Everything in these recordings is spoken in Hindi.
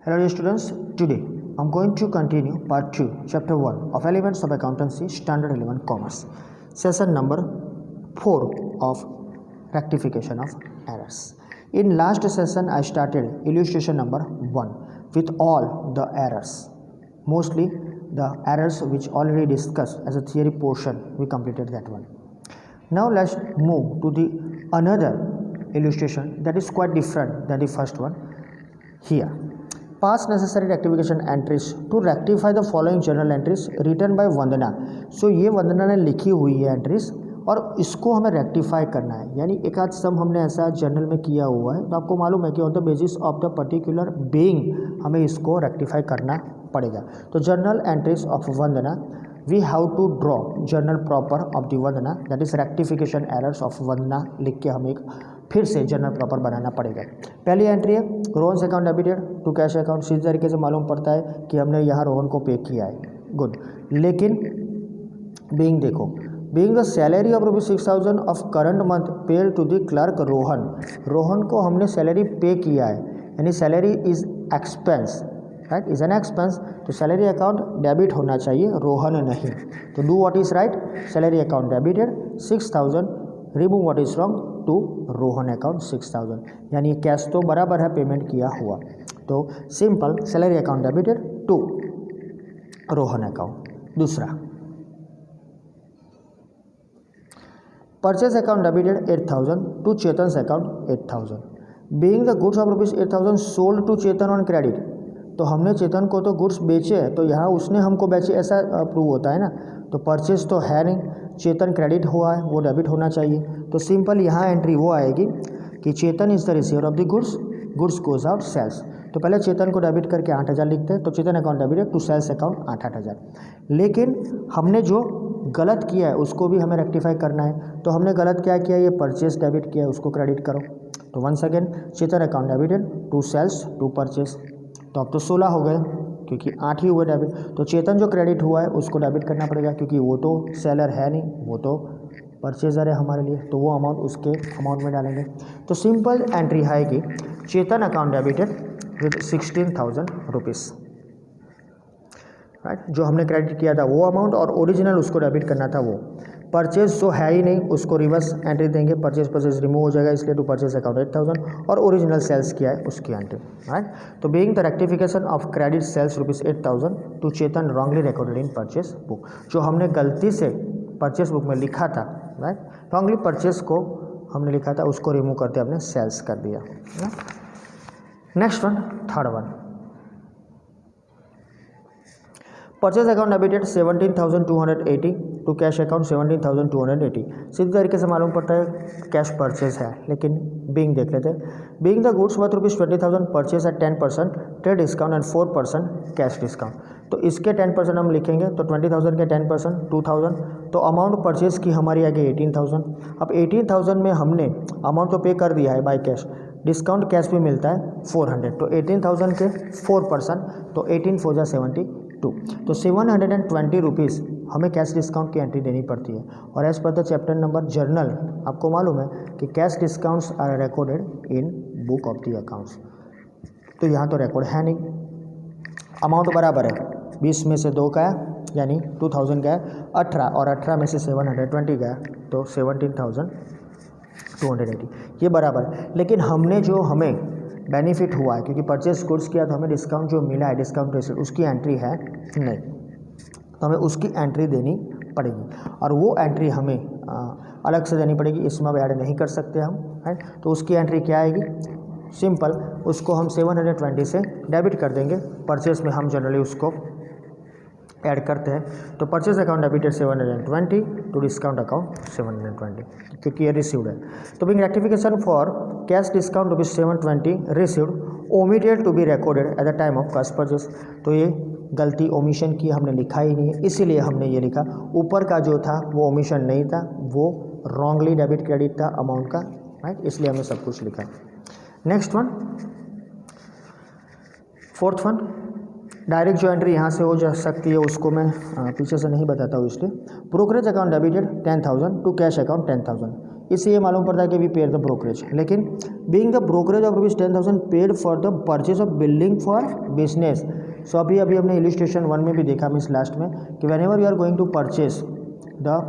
Hello dear students, today I'm going to continue part 2 chapter 1 of Elements of Accountancy Standard 11 Commerce, session number 4 of Rectification of Errors. In last session I started illustration number 1 with all the errors, mostly the errors which already discussed as a theory portion. We completed that one. Now let's move to the another illustration that is quite different than the first one. Here, pass necessary rectification entries to rectify the following journal entries written by Vandana. So ये वंदना ने लिखी हुई है एंट्रीज और इसको हमें रेक्टिफाई करना है, यानी एक आध सम हमने ऐसा जर्नल में किया हुआ है तो आपको मालूम है कि on the basis of the particular being हमें इसको रेक्टिफाई करना पड़ेगा. तो journal entries of Vandana we have to draw journal proper of the Vandana, that is rectification errors of Vandana लिख के हमें एक फिर से जर्नल प्रॉपर बनाना पड़ेगा. पहली एंट्री है Rohan account debited to cash account. इस तरीके से मालूम पड़ता है कि हमने यहाँ रोहन को पे किया है, गुड. लेकिन बीइंग देखो, being the salary of ₹6,000 of current month paid to the clerk Rohan. Rohan को हमने सैलरी पे किया है, यानी salary is expense, right, is an expense. तो सैलरी अकाउंट डेबिट होना चाहिए, रोहन नहीं. तो do what is right, salary account debited 6,000, remove what is wrong to Rohan account 6,000, यानी कैश तो बराबर है पेमेंट किया हुआ. तो simple salary account debited to Rohan account. दूसरा purchase account debited 8,000 to Chetan account 8,000. Being the goods of ₹8,000 sold to Chetan on credit. तो हमने चेतन को तो गुड्स बेचे हैं, तो यहाँ उसने हमको बेचे ऐसा प्रूव होता है ना. तो परचेज तो है नहीं, चेतन क्रेडिट हुआ है, वो डेबिट होना चाहिए. तो सिंपल यहाँ एंट्री वो आएगी कि Chetan is the receiver of the goods, goods goes out sales. तो पहले चेतन को डेबिट करके 8,000 लिखते हैं, तो Chetan account debited to sales account 8,000. लेकिन हमने जो गलत किया है उसको भी हमें रेक्टिफाई करना है. तो हमने गलत क्या किया, ये परचेज डेबिट किया है, उसको क्रेडिट करो. तो once again Chetan account debited to sales to purchase. तो अब तो 16 हो गए क्योंकि 8 ही हुए डेबिट. तो चेतन जो क्रेडिट हुआ है उसको डेबिट करना पड़ेगा क्योंकि वो तो सेलर है नहीं, वो तो परचेजर है हमारे लिए. तो वो अमाउंट उसके अमाउंट में डालेंगे. तो सिंपल एंट्री आएगी Chetan account debited with 16,000 rupees, right. जो हमने क्रेडिट किया था वो अमाउंट और ओरिजिनल उसको डेबिट करना था वो. परचेज तो है ही नहीं, उसको रिवर्स एंट्री देंगे, परचेज रिमूव हो जाएगा, इसलिए टू परचेज अकाउंट 8,000 और ओरिजिनल सेल्स किया है उसकी एंट्री, राइट. तो being the rectification of credit sales ₹8,000 to Chetan wrongly recorded in purchase book. जो हमने गलती से परचेज बुक में लिखा था, राइट, रॉन्गली परचेज को हमने लिखा था, उसको रिमूव करते हमने सेल्स कर दिया. Next one, third one, purchase account debited 17,280 to cash account 17,280. सीधी तरीके से मालूम पड़ता है कैश परचेज है, लेकिन बीइंग देख लेते हैं. Being the goods worth ₹20,000 purchase at 10% trade discount and 4% cash discount. तो इसके 10% हम लिखेंगे, तो 20,000 के 10% 2,000. तो अमाउंट परचेज की हमारी आगे 18,000. अब 18,000 में हमने अमाउंट तो पे कर दिया है बाय कैश, डिस्काउंट कैश भी मिलता है 400. तो 18,000 के 4%, तो 18 4 72. तो 720 रुपीज़ हमें कैश डिस्काउंट की एंट्री देनी पड़ती है. और as per the chapter number journal आपको मालूम है कि cash discounts are recorded in book of the accounts. तो यहाँ तो रिकॉर्ड है नहीं. अमाउंट बराबर है, 20 में से 2 गया यानी 2,000 गया, 18 और 18 में से 720 गया, तो 17,280 ये बराबर. लेकिन हमने जो हमें बेनिफिट हुआ है क्योंकि परचेज गुड्स किया तो हमें डिस्काउंट जो मिला है, डिस्काउंट रिसीट, उसकी एंट्री है नहीं, तो हमें उसकी एंट्री देनी पड़ेगी. और वो एंट्री हमें अलग से देनी पड़ेगी, इसमें ऐड नहीं कर सकते हम, राइट. तो उसकी एंट्री क्या आएगी, सिंपल उसको हम 720 से डेबिट कर देंगे. परचेज में हम जनरली उसको ऐड करते हैं. तो purchase account debited 720 to discount account 720 क्योंकि ये रिसीव्ड है. तो being rectification for cash discount ₹720 received omitted to be recorded at the time of cash purchase. तो ये गलती ओमिशन की हमने लिखा ही नहीं है, इसीलिए हमने ये लिखा. ऊपर का जो था वो ओमिशन नहीं था, वो रॉन्गली डेबिट क्रेडिट था अमाउंट का, राइट, इसलिए हमने सब कुछ लिखा. Next one, fourth one, direct जो एंट्री यहाँ से हो जा सकती है उसको मैं पीछे से नहीं बताता हूँ इसलिए. Brokerage account debited 10,000 to cash account 10,000. इससे ये मालूम पड़ता है कि वी पेड द ब्रोकरेज, लेकिन being the brokerage of rupees 10,000 paid for the purchase of building for business. So अभी हमने इलिस्ट्रेशन 1 में भी देखा मीन्स लास्ट में कि whenever you are going to purchase the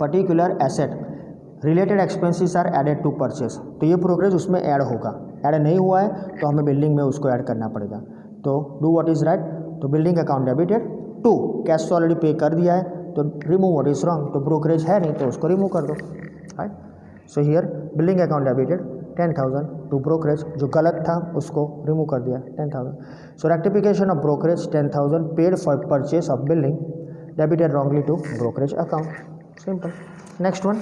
particular asset related expenses are added to purchase, तो ये ब्रोकरेज उसमें ऐड होगा। ऐड नहीं हुआ है तो हमें बिल्डिंग में उसको ऐड करना पड़ेगा। तो डू व्हाट इज़ राइट, तो building account debited to, cash तो ऑलरेडी पे कर दिया है तो रिमूव व्हाट इज रॉन्ग, तो ब्रोकरेज है नहीं तो उसको रिमूव कर दो, right. So here building account debited 10,000 to brokerage, जो गलत था उसको रिमूव कर दिया 10,000। So rectification of brokerage 10,000 paid for purchase of building debited wrongly to brokerage account, simple. Next one,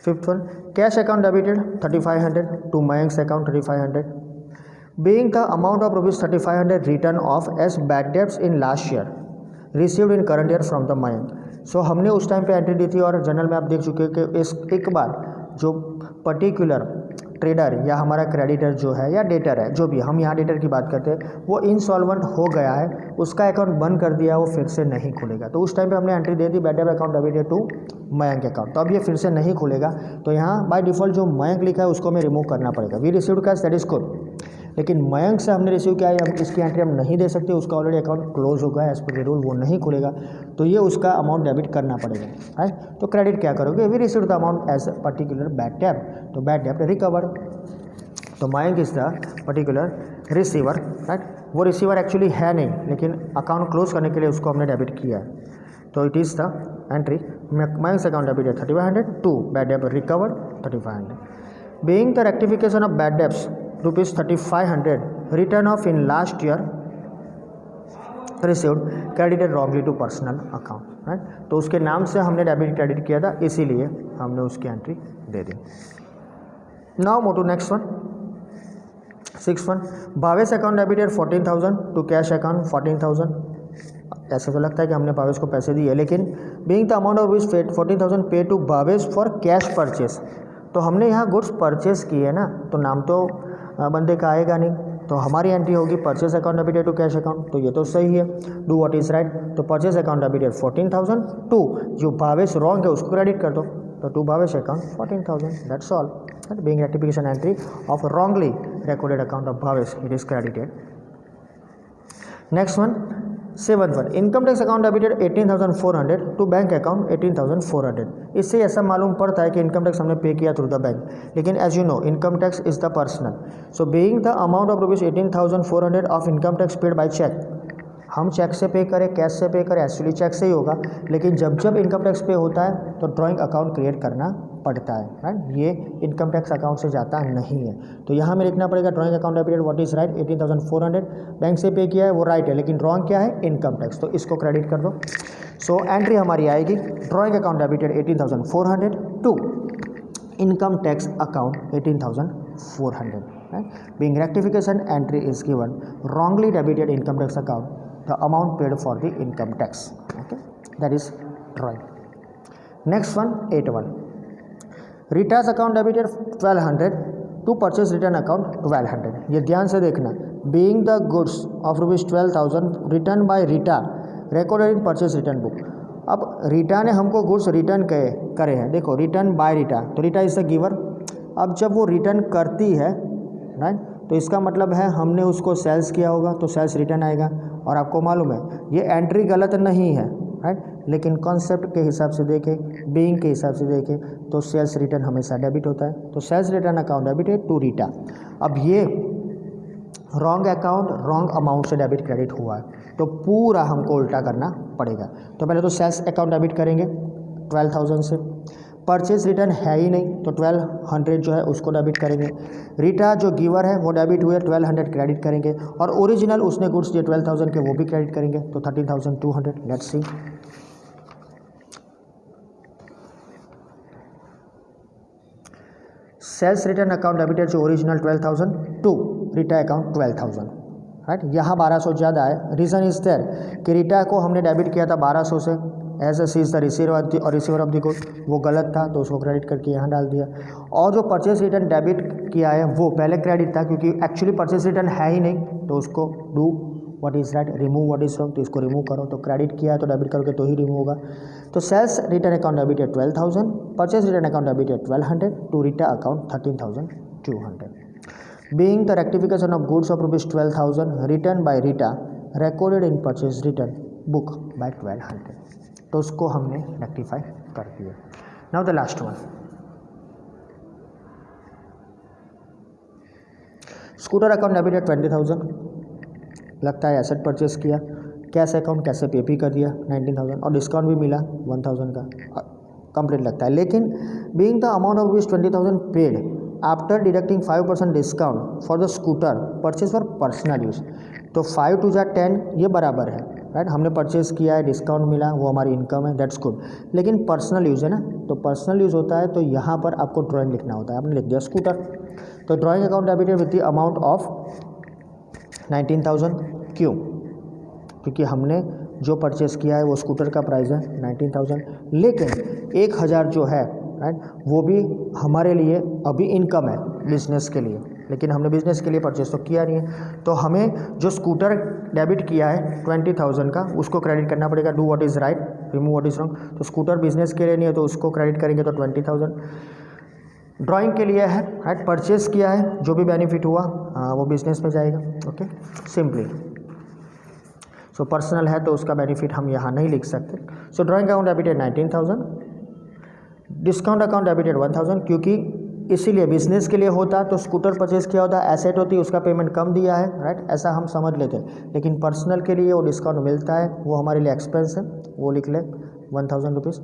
fifth one, cash account debited 3,500 to Mayank's account 3,500, being the amount of rupees 3,500 written off as bad debts in last year received in current year from the Mayank। सो हमने उस टाइम पे एंट्री दी थी और जनरल में आप देख चुके हैं कि इस एक बार जो पर्टिकुलर ट्रेडर या हमारा क्रेडिटर जो है या डेटर है, जो भी हम यहाँ डेटर की बात करते हैं, वो इनसॉल्वेंट हो गया है, उसका अकाउंट बंद कर दिया, वो फिर से नहीं खुलेगा। तो उस टाइम पे हमने एंट्री दे दी bad debt account debited to Mayank account, तो अब ये फिर से नहीं खुलेगा। तो यहाँ बाय डिफ़ॉल्ट जो मयंक लिखा है उसको हमें रिमूव करना पड़ेगा। We received cash that is good, लेकिन मयंक से हमने रिसीव किया है, हम इसकी एंट्री हम नहीं दे सकते, उसका ऑलरेडी अकाउंट क्लोज हो गया एज पर रूल, वो नहीं खुलेगा, तो ये उसका अमाउंट डेबिट करना पड़ेगा, राइट। तो क्रेडिट क्या करोगे, we received the amount as particular bad debt, तो बैड डेट रिकवर्ड, तो Mayank is the particular receiver, right. वो रिसीवर एक्चुअली है नहीं, लेकिन अकाउंट क्लोज करने के लिए उसको हमने डेबिट किया है, तो it is the entry Mayank's account debited 3,500 to bad debt recovered 3,500। Being the rectification of bad debts rupees 3,500 return off in last year received credited wrongly to personal account, right। तो उसके नाम से हमने डेबिट क्रेडिट किया था, इसीलिए हमने उसकी एंट्री दे दी। Now move to next one, 6th one, Bhavesh account debited 14,000 to cash account 14,000। ऐसा तो लगता है कि हमने भावेश को पैसे दिए, लेकिन being the amount of rupees 14,000 pay to Bhavesh for cash purchase, तो हमने यहाँ गुड्स परचेस किए है ना, तो नाम तो बंदे का आएगा नहीं, तो हमारी एंट्री होगी purchase account debited to cash account, तो ये तो सही है, डू व्हाट इज राइट। तो परचेस अकाउंट डेबिटेड 14,000 टू जो भावेश रॉन्ग है उसको क्रेडिट कर दो, तो to Bhavesh account 14,000, that's all. Being rectification entry of wrongly recorded account of Bhavesh, it is credited. Next one, 7th one, income tax account debited 18,400 to bank account 18,400। इससे ऐसा मालूम पड़ता है कि इनकम टैक्स हमने पे किया थ्रू द बैंक, लेकिन as you know income tax is the personal. So being the amount of rupees 18,400 of income tax paid by cheque, हम चेक से पे करें कैश से पे करें, एक्चुअली चेक से ही होगा, लेकिन जब जब इनकम टैक्स पे होता है तो ड्राइंग अकाउंट क्रिएट करना पड़ता है, राइट। ये इनकम टैक्स अकाउंट से जाता नहीं है, तो यहाँ में लिखना पड़ेगा drawing account debited what is right 18,400 bank से पे किया है वो राइट है, लेकिन ड्राइंग क्या है इनकम टैक्स, तो इसको क्रेडिट कर दो। सो एंट्री हमारी आएगी drawing account debited 18,400 to income tax account 18,400, right। Being rectification entry is given wrongly debited income tax account the amount paid for the income tax, okay, that is drawing। Next one, 8th one, return account debited 1,200 to purchase return account 1,200। ये ध्यान से देखना, being the goods of rupees 12,000 return by Rita recorded in purchase return book. अब रीटा ने हमको गुड्स रिटर्न करे हैं, देखो रिटर्न बाय रीटा, तो रीटा इज द गिवर। अब जब वो रिटर्न करती है, राइट, तो इसका मतलब है हमने उसको सेल्स किया होगा, तो सेल्स रिटर्न आएगा। और आपको मालूम है ये एंट्री गलत नहीं है, राइट, लेकिन कॉन्सेप्ट के हिसाब से देखें, बीइंग के हिसाब से देखें, तो सेल्स रिटर्न हमेशा डेबिट होता है, तो sales return account debited to Rita. अब ये रॉन्ग अकाउंट रॉन्ग अमाउंट से डेबिट क्रेडिट हुआ है, तो पूरा हमको उल्टा करना पड़ेगा। तो पहले तो सेल्स अकाउंट डेबिट करेंगे 12,000 से, परचेज रिटर्न है ही नहीं तो 1,200 जो है उसको डेबिट करेंगे। रीटा जो गिवर है वो डेबिट हुए 1,200 क्रेडिट करेंगे, और ओरिजिनल उसने गुड्स दिए 12,000 के वो भी क्रेडिट करेंगे, तो 13,200। Let's see, sales return account debited जो original 12,000 to Rita account 12,000, right. यहाँ 1,200 ज़्यादा है, रीज़न इज देयर कि रीटा को हमने डेबिट किया था 1,200 से, as A is the receiver of the good, वो गलत था तो उसको क्रेडिट करके यहाँ डाल दिया। और जो परचेज रिटर्न डेबिट किया है वो पहले क्रेडिट था, क्योंकि एक्चुअली परचेज रिटर्न है ही नहीं, तो उसको do what is right, remove what is wrong, तो इसको रिमूव करो, तो क्रेडिट किया है तो डेबिट करोगे तो ही रिमूव होगा। तो सेल्स रिटर्न अकाउंट डेबिट है 12,000, परचेज रिटर्न अकाउंट डेबिट है 1200, to Rita account 13,200। Being the rectification of goods of rupees 12,000 returned by Rita recorded in purchase return book by 1200, तो उसको हमने रेक्टिफाई कर दिया। Now the last one, scooter account debit है 20,000, लगता है एसेट परचेस किया, कैश अकाउंट कैसे पे भी कर दिया 19,000 और डिस्काउंट भी मिला 1,000 का, कंप्लीट लगता है। लेकिन being the amount of rupees 20,000 paid after deducting 5% discount for the scooter purchase for personal use, तो 5 2 जा 10 ये बराबर है, राइट। हमने परचेज किया है, डिस्काउंट मिला, वो हमारी इनकम है, दैट्स गुड। लेकिन पर्सनल यूज़ है ना, तो पर्सनल यूज़ होता है तो यहाँ पर आपको ड्राइंग लिखना होता है, आपने लिख दिया स्कूटर, तो drawing account debited with the amount of 19,000। क्यों? क्योंकि हमने जो परचेस किया है वो स्कूटर का प्राइस है 19,000, लेकिन 1,000 जो है, राइट, वो भी हमारे लिए अभी इनकम है बिजनेस के लिए, लेकिन हमने बिजनेस के लिए परचेस तो किया नहीं है, तो हमें जो स्कूटर डेबिट किया है 20,000 का उसको क्रेडिट करना पड़ेगा। Do what is right, remove what is wrong, तो स्कूटर बिजनेस के लिए नहीं है तो उसको क्रेडिट करेंगे तो 20,000 ड्राइंग के लिए है, राइट। परचेस किया है, जो भी बेनिफिट हुआ वो बिजनेस में जाएगा, ओके सिंपली। सो पर्सनल है तो उसका बेनिफिट हम यहाँ नहीं लिख सकते। सो drawing account debited 19,000, discount account debited 1,000, क्योंकि इसीलिए बिजनेस के लिए होता तो स्कूटर परचेज किया होता, एसेट होती, उसका पेमेंट कम दिया है, राइट, ऐसा हम समझ लेते। लेकिन पर्सनल के लिए वो डिस्काउंट मिलता है, वो हमारे लिए एक्सपेंस है, वो लिख ले 1,000 रुपीज़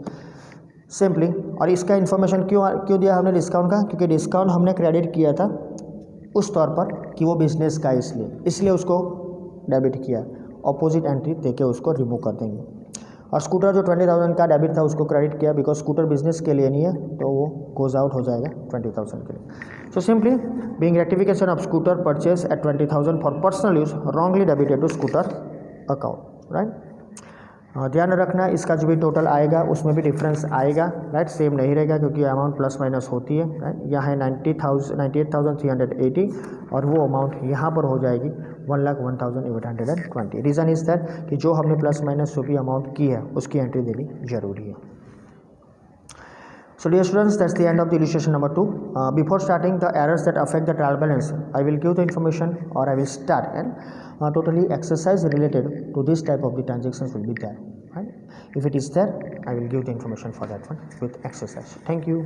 सिंपली। और इसका इन्फॉर्मेशन क्यों दिया हमने डिस्काउंट का, क्योंकि डिस्काउंट हमने क्रेडिट किया था उस तौर पर कि वो बिजनेस का, इसलिए उसको डेबिट किया, अपोजिट एंट्री देके उसको रिमूव कर देंगे। और स्कूटर जो 20,000 का डेबिट था उसको क्रेडिट किया, बिकॉज स्कूटर बिजनेस के लिए नहीं है तो वो गोज आउट हो जाएगा 20,000 के लिए। So simply being rectification of scooter purchase at 20,000 for personal use wrongly debited to scooter account, right. ध्यान रखना इसका जो भी टोटल आएगा उसमें भी डिफरेंस आएगा, राइट, सेम नहीं रहेगा क्योंकि अमाउंट प्लस माइनस होती है, राइट। यहाँ है 98,380 और वो अमाउंट यहाँ पर हो जाएगी 1,01,820। रीज़न इज़ दैट कि जो हमने प्लस माइनस जो भी अमाउंट की है उसकी एंट्री देनी जरूरी है। So dear students, that's the end of the illustration number 2. Before starting the errors that affect the trial balance, I will give the information or I will start and totally exercise related to this type of the transactions will be there, right? If it is there, I will give the information for that one with exercise. Thank you.